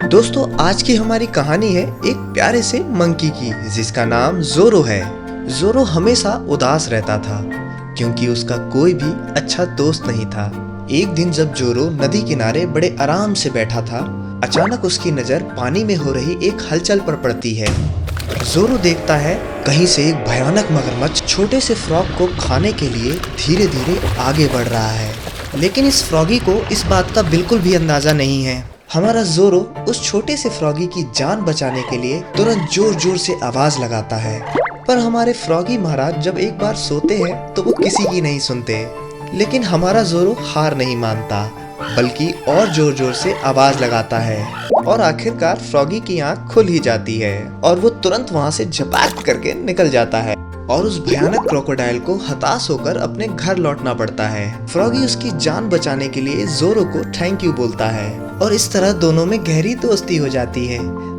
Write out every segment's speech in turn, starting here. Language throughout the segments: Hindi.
दोस्तों आज की हमारी कहानी है एक प्यारे से मंकी की जिसका नाम जोरो है। जोरो हमेशा उदास रहता था क्योंकि उसका कोई भी अच्छा दोस्त नहीं था। एक दिन जब जोरो नदी किनारे बड़े आराम से बैठा था, अचानक उसकी नजर पानी में हो रही एक हलचल पर पड़ती है। जोरो देखता है कहीं से एक भयानक मगरमच्छ छोटे से फ्रॉग को खाने के लिए धीरे धीरे आगे बढ़ रहा है, लेकिन इस फ्रॉगी को इस बात का बिल्कुल भी अंदाजा नहीं है। हमारा जोरो उस छोटे से फ्रॉगी की जान बचाने के लिए तुरंत जोर जोर से आवाज लगाता है, पर हमारे फ्रॉगी महाराज जब एक बार सोते हैं तो वो किसी की नहीं सुनते। लेकिन हमारा जोरो हार नहीं मानता, बल्कि और जोर जोर से आवाज लगाता है और आखिरकार फ्रॉगी की आंख खुल ही जाती है और वो तुरंत वहां से झपाक करके निकल जाता है और उस भयानक क्रोकोडाइल को हताश होकर अपने घर लौटना पड़ता है। फ्रॉगी उसकी जान बचाने के लिए जोरो को थैंक यू बोलता है और इस तरह दोनों में गहरी दोस्ती हो जाती है।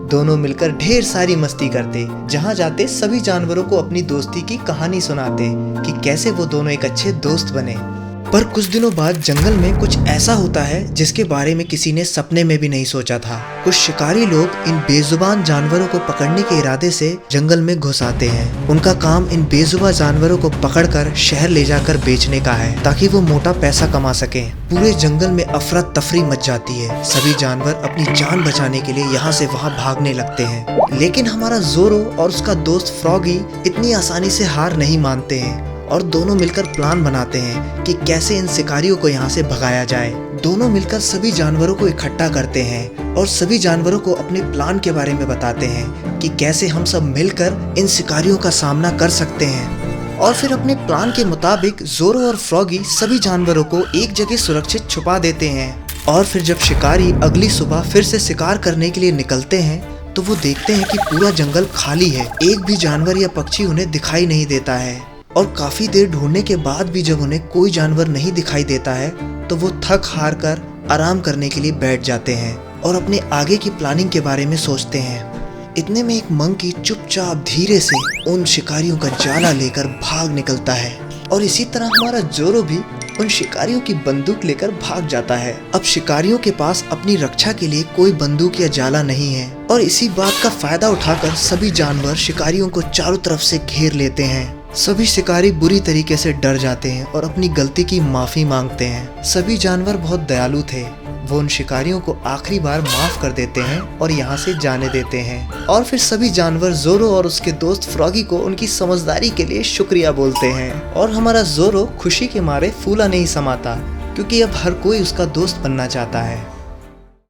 दोनों मिलकर ढेर सारी मस्ती करते, जहाँ जाते सभी जानवरों को अपनी दोस्ती की कहानी सुनाते कि कैसे वो दोनों एक अच्छे दोस्त बने। पर कुछ दिनों बाद जंगल में कुछ ऐसा होता है जिसके बारे में किसी ने सपने में भी नहीं सोचा था। कुछ शिकारी लोग इन बेजुबान जानवरों को पकड़ने के इरादे से जंगल में घुस आते हैं। उनका काम इन बेजुबान जानवरों को पकड़कर शहर ले जाकर बेचने का है ताकि वो मोटा पैसा कमा सके। पूरे जंगल में अफरा तफरी मच जाती है। सभी जानवर अपनी जान बचाने के लिए यहाँ से वहाँ भागने लगते हैं, लेकिन हमारा जोरो और उसका दोस्त फ्रॉगी इतनी आसानी से हार नहीं मानते हैं और दोनों मिलकर प्लान बनाते हैं कि कैसे इन शिकारियों को यहाँ से भगाया जाए। दोनों मिलकर सभी जानवरों को इकट्ठा करते हैं और सभी जानवरों को अपने प्लान के बारे में बताते हैं कि कैसे हम सब मिलकर इन शिकारियों का सामना कर सकते हैं। और फिर अपने प्लान के मुताबिक जोरो और फ्रॉगी सभी जानवरों को एक जगह सुरक्षित छुपा देते हैं। और फिर जब शिकारी अगली सुबह फिर से शिकार करने के लिए निकलते हैं तो वो देखते हैं कि पूरा जंगल खाली है, एक भी जानवर या पक्षी उन्हें दिखाई नहीं देता है। और काफी देर ढूंढने के बाद भी जब उन्हें कोई जानवर नहीं दिखाई देता है तो वो थक हार कर आराम करने के लिए बैठ जाते हैं और अपने आगे की प्लानिंग के बारे में सोचते हैं। इतने में एक मंकी चुपचाप धीरे से उन शिकारियों का जाला लेकर भाग निकलता है और इसी तरह हमारा जोरो भी उन शिकारियों की बंदूक लेकर भाग जाता है। अब शिकारियों के पास अपनी रक्षा के लिए कोई बंदूक या जाला नहीं है और इसी बात का फायदा उठाकर सभी जानवर शिकारियों को चारों तरफ से घेर लेते हैं। सभी शिकारी बुरी तरीके से डर जाते हैं और अपनी गलती की माफी मांगते हैं। सभी जानवर बहुत दयालु थे, वो उन शिकारियों को आखिरी बार माफ कर देते हैं और यहाँ से जाने देते हैं। और फिर सभी जानवर जोरो और उसके दोस्त फ्रॉगी को उनकी समझदारी के लिए शुक्रिया बोलते हैं। और हमारा जोरो खुशी के मारे फूला नहीं समाता क्योंकि अब हर कोई उसका दोस्त बनना चाहता है।